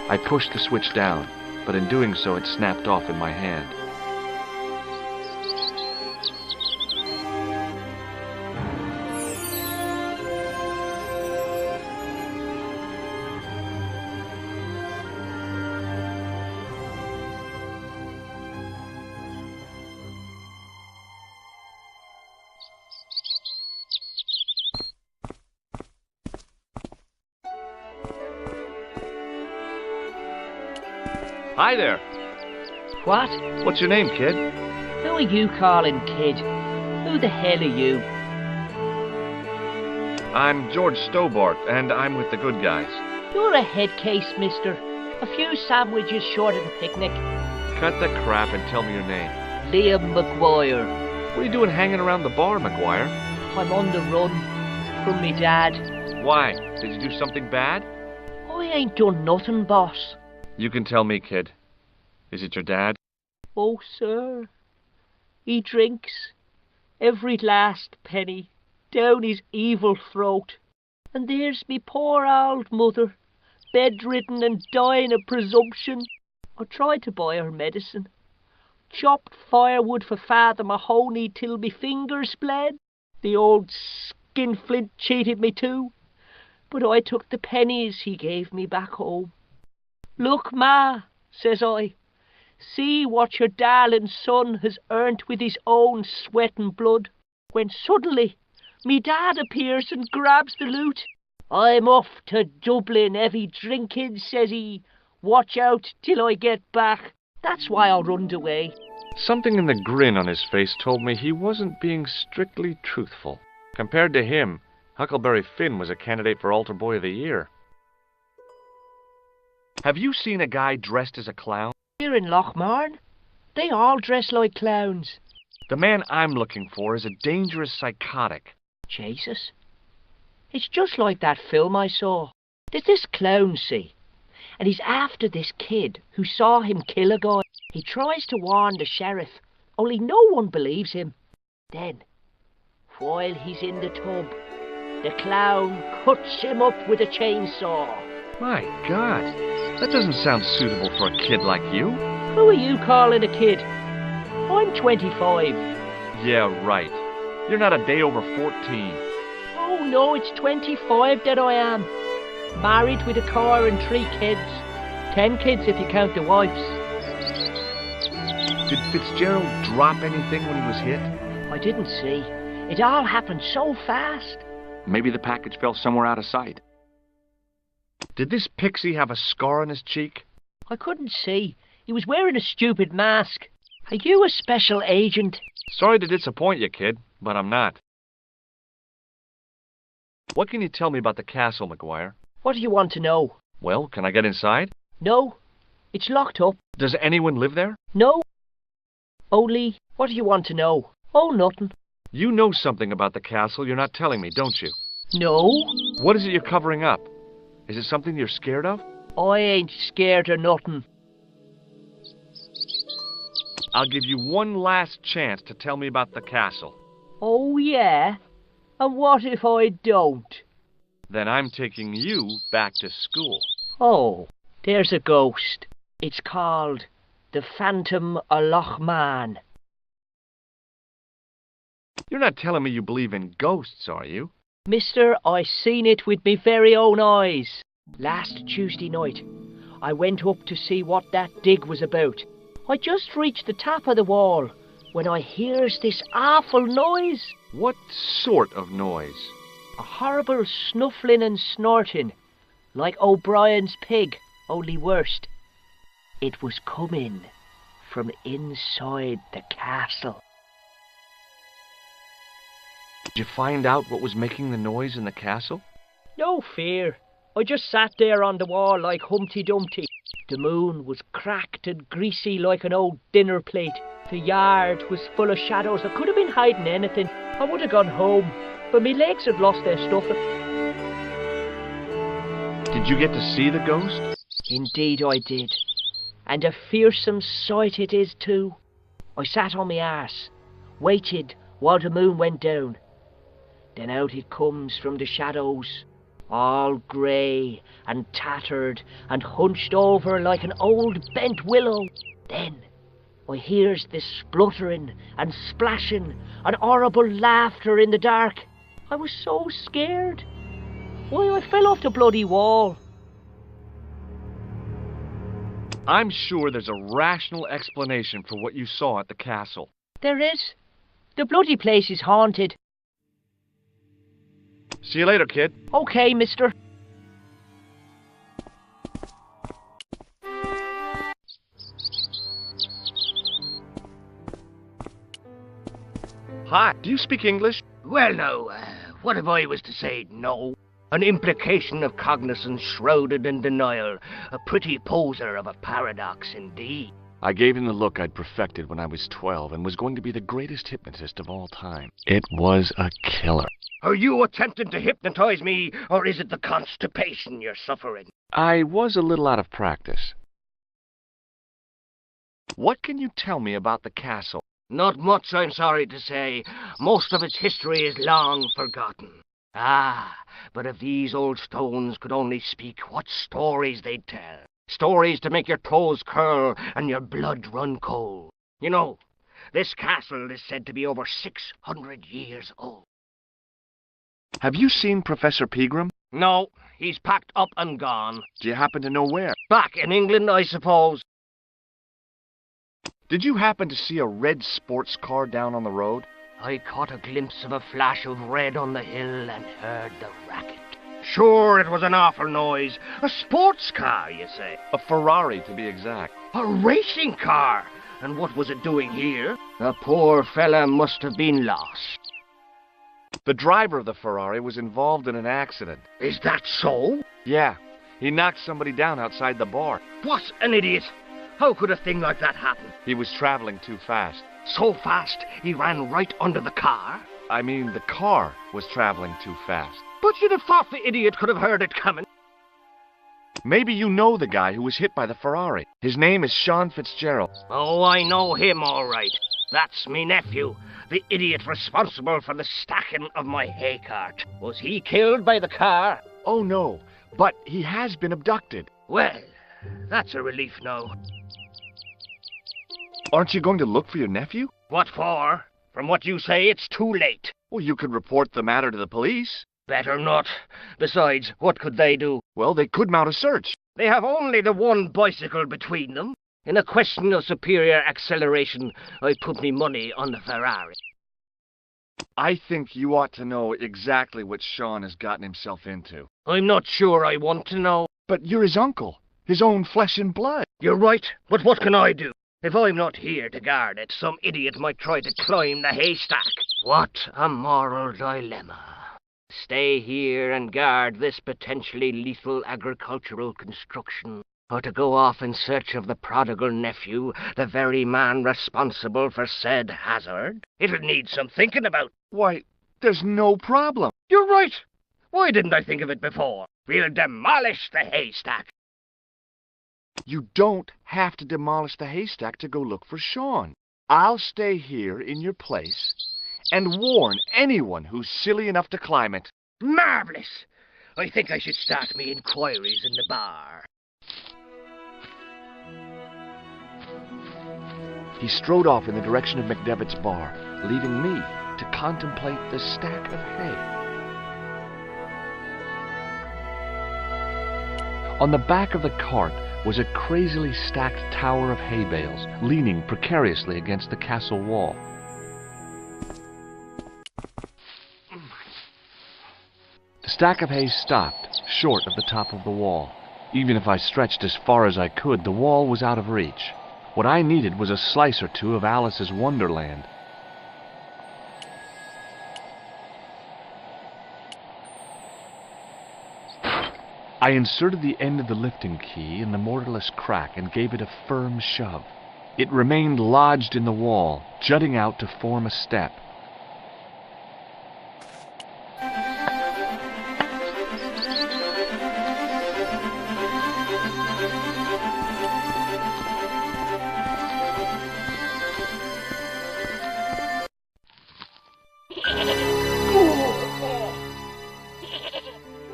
I pushed the switch down, but in doing so it snapped off in my hand. Hi there. What? What's your name, kid? Who are you calling kid? Who the hell are you? I'm George Stobart, and I'm with the good guys. You're a head case, mister. A few sandwiches short of a picnic. Cut the crap and tell me your name. Liam McGuire. What are you doing hanging around the bar, McGuire? I'm on the run from me dad. Why? Did you do something bad? I ain't done nothing, boss. You can tell me, kid. Is it your dad? Oh, sir. He drinks every last penny down his evil throat. And there's me poor old mother, bedridden and dying of presumption. I tried to buy her medicine. Chopped firewood for Father Mahoney till me fingers bled. The old skinflint cheated me too. But I took the pennies he gave me back home. Look, Ma, says I, see what your darling son has earned with his own sweat and blood. When suddenly, me dad appears and grabs the loot. I'm off to Dublin heavy drinking, says he. Watch out till I get back. That's why I runned away. Something in the grin on his face told me he wasn't being strictly truthful. Compared to him, Huckleberry Finn was a candidate for Altar Boy of the Year. Have you seen a guy dressed as a clown? Here in Lochmarn, they all dress like clowns. The man I'm looking for is a dangerous psychotic. Jesus. It's just like that film I saw. There's this clown, see, and he's after this kid who saw him kill a guy. He tries to warn the sheriff, only no one believes him. Then, while he's in the tub, the clown cuts him up with a chainsaw. My God, that doesn't sound suitable for a kid like you. Who are you calling a kid? I'm 25. Yeah, right. You're not a day over 14. Oh no, it's 25 that I am. Married with a car and 3 kids. 10 kids if you count the wives. Did Fitzgerald drop anything when he was hit? I didn't see. It all happened so fast. Maybe the package fell somewhere out of sight. Did this pixie have a scar on his cheek? I couldn't see. He was wearing a stupid mask. Are you a special agent? Sorry to disappoint you, kid, but I'm not. What can you tell me about the castle, McGuire? What do you want to know? Well, can I get inside? No. It's locked up. Does anyone live there? No. Only, what do you want to know? Oh, nothing. You know something about the castle you're not telling me, don't you? No. What is it you're covering up? Is it something you're scared of? I ain't scared of nothing. I'll give you one last chance to tell me about the castle. Oh, yeah? And what if I don't? Then I'm taking you back to school. Oh, there's a ghost. It's called the Phantom of Lochmarn. You're not telling me you believe in ghosts, are you? Mister, I seen it with me very own eyes. Last Tuesday night, I went up to see what that dig was about. I just reached the top of the wall when I hears this awful noise. What sort of noise? A horrible snuffling and snorting, like O'Brien's pig, only worst. It was coming from inside the castle. Did you find out what was making the noise in the castle? No fear. I just sat there on the wall like Humpty Dumpty. The moon was cracked and greasy like an old dinner plate. The yard was full of shadows. I could have been hiding anything. I would have gone home, but my legs had lost their stuffing. Did you get to see the ghost? Indeed I did. And a fearsome sight it is too. I sat on my arse, waited while the moon went down. Then out it comes from the shadows. all grey and tattered and hunched over like an old bent willow. Then I hears this spluttering and splashing and horrible laughter in the dark. I was so scared. Why, I fell off the bloody wall. I'm sure there's a rational explanation for what you saw at the castle. There is. The bloody place is haunted. See you later, kid. Okay, mister. Hi, do you speak English? Well, now, what if I was to say no? An implication of cognizance shrouded in denial. A pretty poser of a paradox indeed. I gave him the look I'd perfected when I was 12 and was going to be the greatest hypnotist of all time. It was a killer. Are you attempting to hypnotize me, or is it the constipation you're suffering? I was a little out of practice. What can you tell me about the castle? Not much, I'm sorry to say. Most of its history is long forgotten. Ah, but if these old stones could only speak, what stories they'd tell. Stories to make your toes curl and your blood run cold. You know, this castle is said to be over 600 years old. Have you seen Professor Pegram? No, he's packed up and gone. Do you happen to know where? Back in England, I suppose. Did you happen to see a red sports car down on the road? I caught a glimpse of a flash of red on the hill and heard the racket. Sure, it was an awful noise. A sports car, you say? A Ferrari, to be exact. A racing car? And what was it doing here? The poor fella must have been lost. The driver of the Ferrari was involved in an accident. Is that so? Yeah, he knocked somebody down outside the bar. What an idiot! How could a thing like that happen? He was traveling too fast. So fast, he ran right under the car? I mean, the car was traveling too fast. But you'd have thought the idiot could have heard it coming. Maybe you know the guy who was hit by the Ferrari. His name is Sean Fitzgerald. Oh, I know him all right. That's me nephew, the idiot responsible for the stacking of my hay cart. Was he killed by the car? Oh, no, but he has been abducted. Well, that's a relief now. Aren't you going to look for your nephew? What for? From what you say, it's too late. Well, you could report the matter to the police. Better not. Besides, what could they do? Well, they could mount a search. They have only the one bicycle between them. In a question of superior acceleration, I put me money on the Ferrari. I think you ought to know exactly what Sean has gotten himself into. I'm not sure I want to know. But you're his uncle, his own flesh and blood. You're right, but what can I do? If I'm not here to guard it, some idiot might try to climb the haystack. What a moral dilemma. Stay here and guard this potentially lethal agricultural construction, or to go off in search of the prodigal nephew, the very man responsible for said hazard? It'll need some thinking about. Why, there's no problem. You're right. Why didn't I think of it before? We'll demolish the haystack. You don't have to demolish the haystack to go look for Sean. I'll stay here in your place and warn anyone who's silly enough to climb it. Marvellous! I think I should start me inquiries in the bar. He strode off in the direction of McDevitt's bar, leaving me to contemplate the stack of hay. On the back of the cart was a crazily stacked tower of hay bales, leaning precariously against the castle wall. The stack of hay stopped, short of the top of the wall. Even if I stretched as far as I could, the wall was out of reach. What I needed was a slice or two of Alice's Wonderland. I inserted the end of the lifting key in the mortarless crack and gave it a firm shove. It remained lodged in the wall, jutting out to form a step.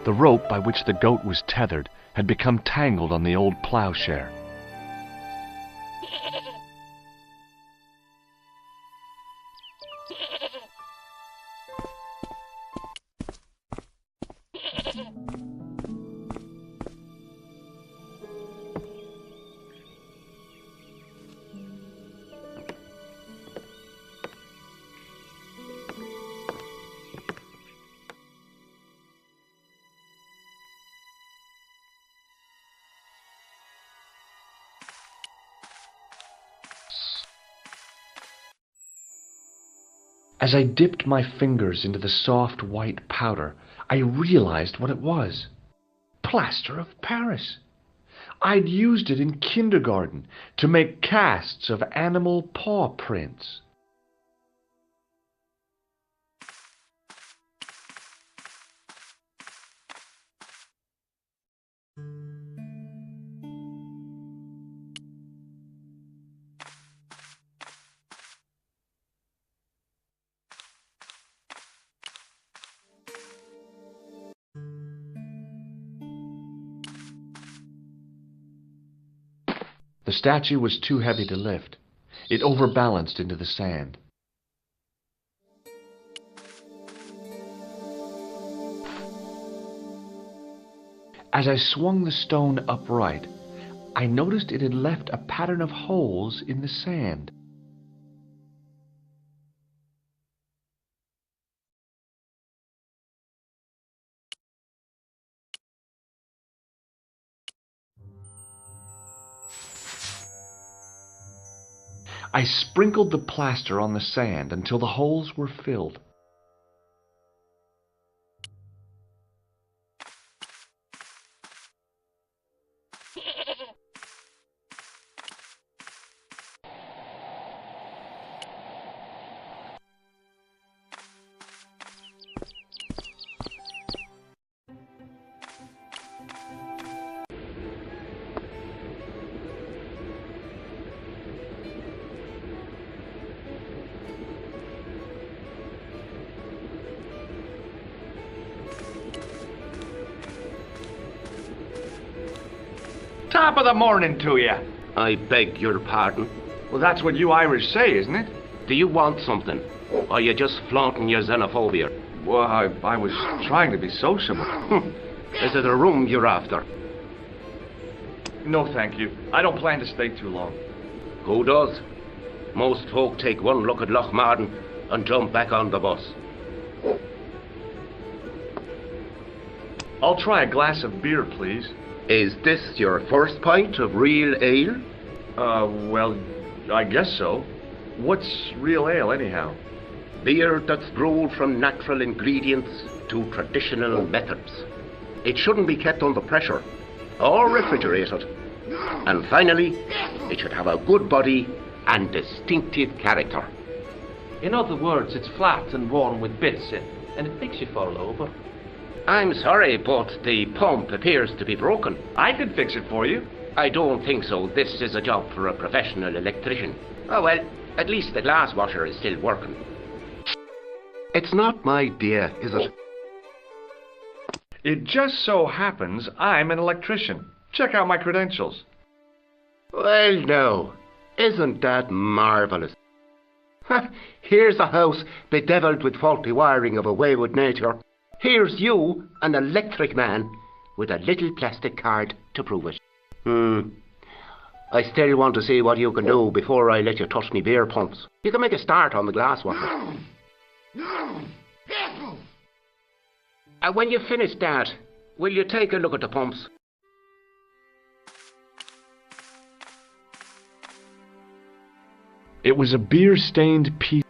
The rope by which the goat was tethered had become tangled on the old plowshare. As I dipped my fingers into the soft white powder, I realized what it was. Plaster of Paris. I'd used it in kindergarten to make casts of animal paw prints. The statue was too heavy to lift. It overbalanced into the sand. As I swung the stone upright, I noticed it had left a pattern of holes in the sand. I sprinkled the plaster on the sand until the holes were filled. Top of the morning to you. I beg your pardon. Well, that's what you Irish say, isn't it? Do you want something? Or are you just flaunting your xenophobia? Well, I was trying to be sociable. Is it a room you're after? No, thank you. I don't plan to stay too long. Who does? Most folk take one look at Lochmarden and jump back on the bus. I'll try a glass of beer, please. Is this your first pint of real ale? Well, I guess so. What's real ale, anyhow? Beer that's brewed from natural ingredients to traditional methods. It shouldn't be kept under pressure or refrigerated. And finally, it should have a good body and distinctive character. In other words, it's flat and worn with bits in, and it makes you fall over. I'm sorry, but the pump appears to be broken. I could fix it for you. I don't think so. This is a job for a professional electrician. Oh well, at least the glass washer is still working. It's not my idea, is it? It just so happens I'm an electrician. Check out my credentials. Well, no. Isn't that marvellous? Here's a house bedeviled with faulty wiring of a wayward nature. Here's you, an electric man, with a little plastic card to prove it. I still want to see what you can do before I let you touch me beer pumps. You can make a start on the glass washer. When you finish that, will you take a look at the pumps? It was a beer-stained piece.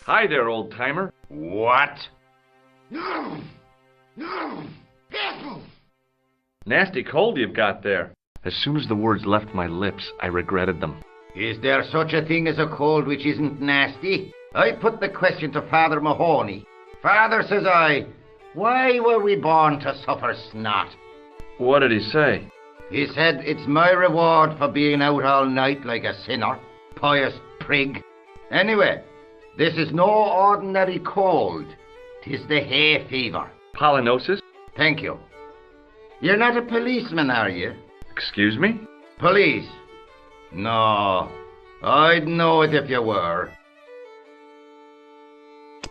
Hi there, old-timer. What? Nasty cold you've got there. As soon as the words left my lips, I regretted them. Is there such a thing as a cold which isn't nasty? I put the question to Father Mahoney. Father, says I, why were we born to suffer snot? What did he say? He said, it's my reward for being out all night like a sinner, pious prig. Anyway, this is no ordinary cold. 'Tis the hay fever. Pollinosis? Thank you. You're not a policeman, are you? Excuse me? Police? No, I'd know it if you were.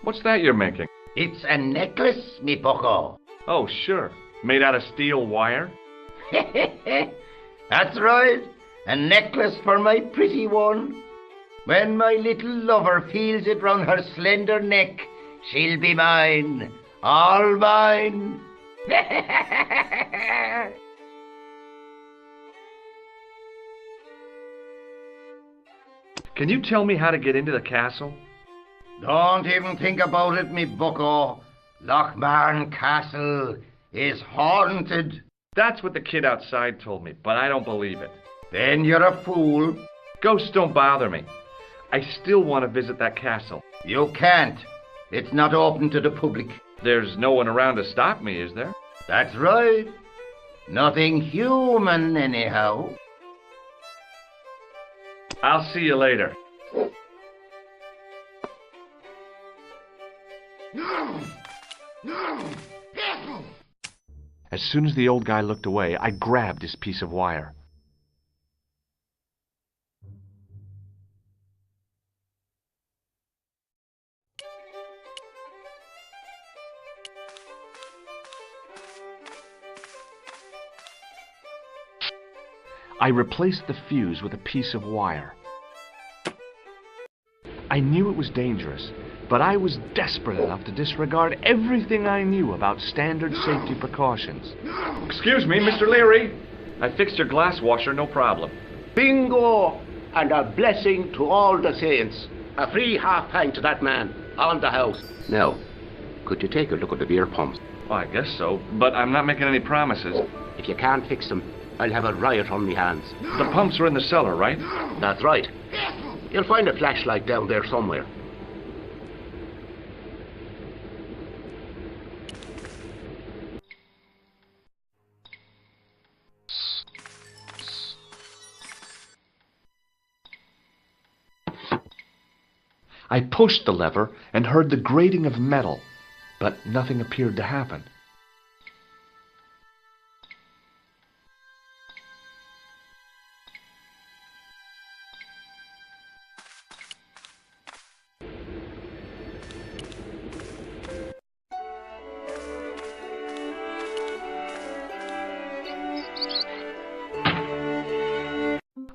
What's that you're making? It's a necklace, me bucko. Oh, sure. Made out of steel wire? That's right. A necklace for my pretty one. When my little lover feels it round her slender neck, she'll be mine. All mine. Can you tell me how to get into the castle? Don't even think about it, me bucko. Lochmarn Castle is haunted. That's what the kid outside told me, but I don't believe it. Then you're a fool. Ghosts don't bother me. I still want to visit that castle. You can't. It's not open to the public. There's no one around to stop me, is there? That's right. Nothing human, anyhow. I'll see you later. As soon as the old guy looked away, I grabbed his piece of wire. I replaced the fuse with a piece of wire. I knew it was dangerous, but I was desperate enough to disregard everything I knew about standard safety precautions. Excuse me, Mr. Leary. I fixed your glass washer, no problem. Bingo! And a blessing to all the saints. A free half pint to that man on the house. Now, could you take a look at the beer pumps? Well, I guess so, but I'm not making any promises. If you can't fix them, I'll have a riot on me hands. The pumps are in the cellar, right? That's right. You'll find a flashlight down there somewhere. I pushed the lever and heard the grating of metal, but nothing appeared to happen.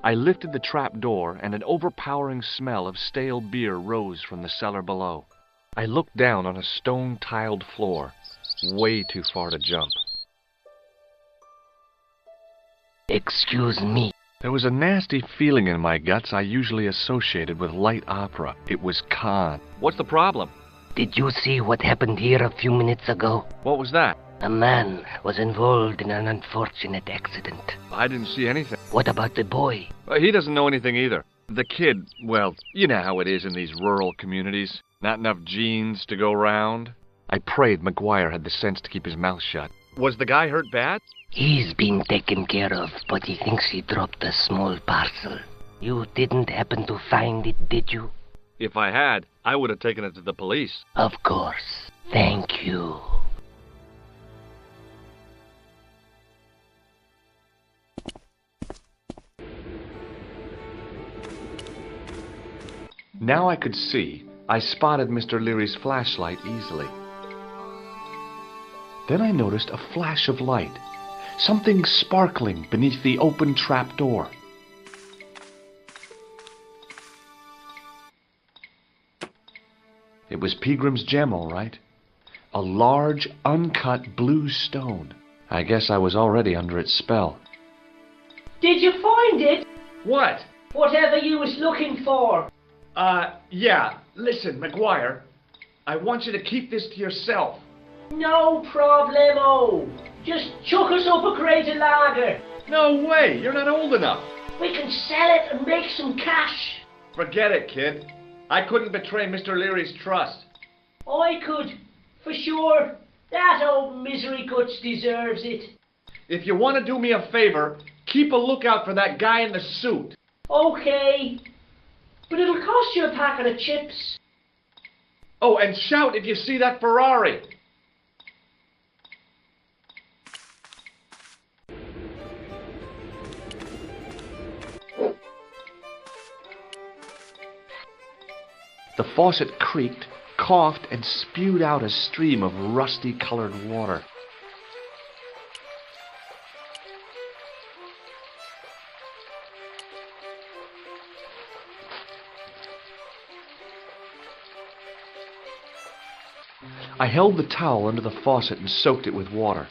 I lifted the trap door, and an overpowering smell of stale beer rose from the cellar below. I looked down on a stone-tiled floor, way too far to jump. Excuse me. There was a nasty feeling in my guts I usually associated with light opera. It was Khan. What's the problem? Did you see what happened here a few minutes ago? What was that? A man was involved in an unfortunate accident. I didn't see anything. What about the boy? He doesn't know anything either. The kid, well, you know how it is in these rural communities. Not enough genes to go round. I prayed McGuire had the sense to keep his mouth shut. Was the guy hurt bad? He's been taken care of, but he thinks he dropped a small parcel. You didn't happen to find it, did you? If I had, I would have taken it to the police. Of course. Thank you. Now I could see. I spotted Mr. Leary's flashlight easily. Then I noticed a flash of light, something sparkling beneath the open trap door. It was Peagram's gem, all right. A large, uncut blue stone. I guess I was already under its spell. Did you find it? What? Whatever you was looking for. Yeah. Listen, McGuire, I want you to keep this to yourself. No problemo. Just chuck us up a crate of lager. No way, you're not old enough. We can sell it and make some cash. Forget it, kid. I couldn't betray Mr. Leary's trust. I could, for sure. That old misery guts deserves it. If you want to do me a favor, keep a lookout for that guy in the suit. Okay. But it'll cost you a packet of chips. Oh, and shout if you see that Ferrari! The faucet creaked, coughed, and spewed out a stream of rusty-colored water. I held the towel under the faucet and soaked it with water.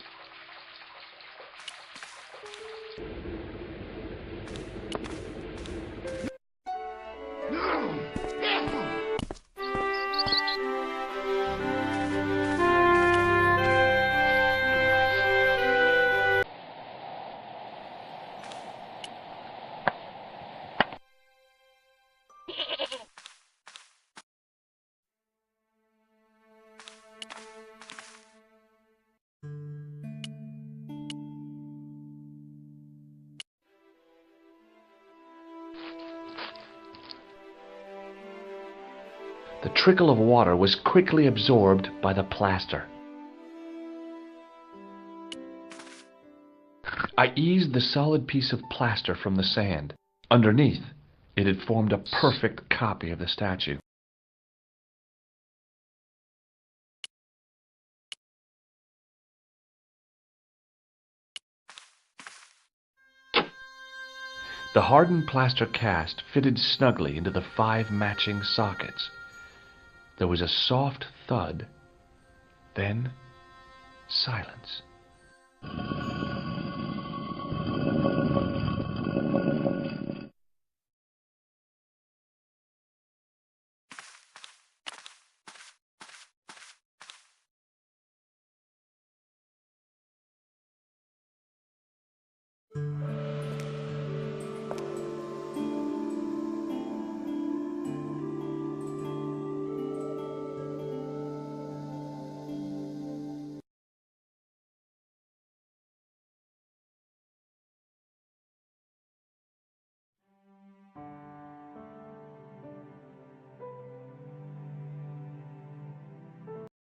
The trickle of water was quickly absorbed by the plaster. I eased the solid piece of plaster from the sand. Underneath, it had formed a perfect copy of the statue. The hardened plaster cast fitted snugly into the 5 matching sockets. There was a soft thud, then silence.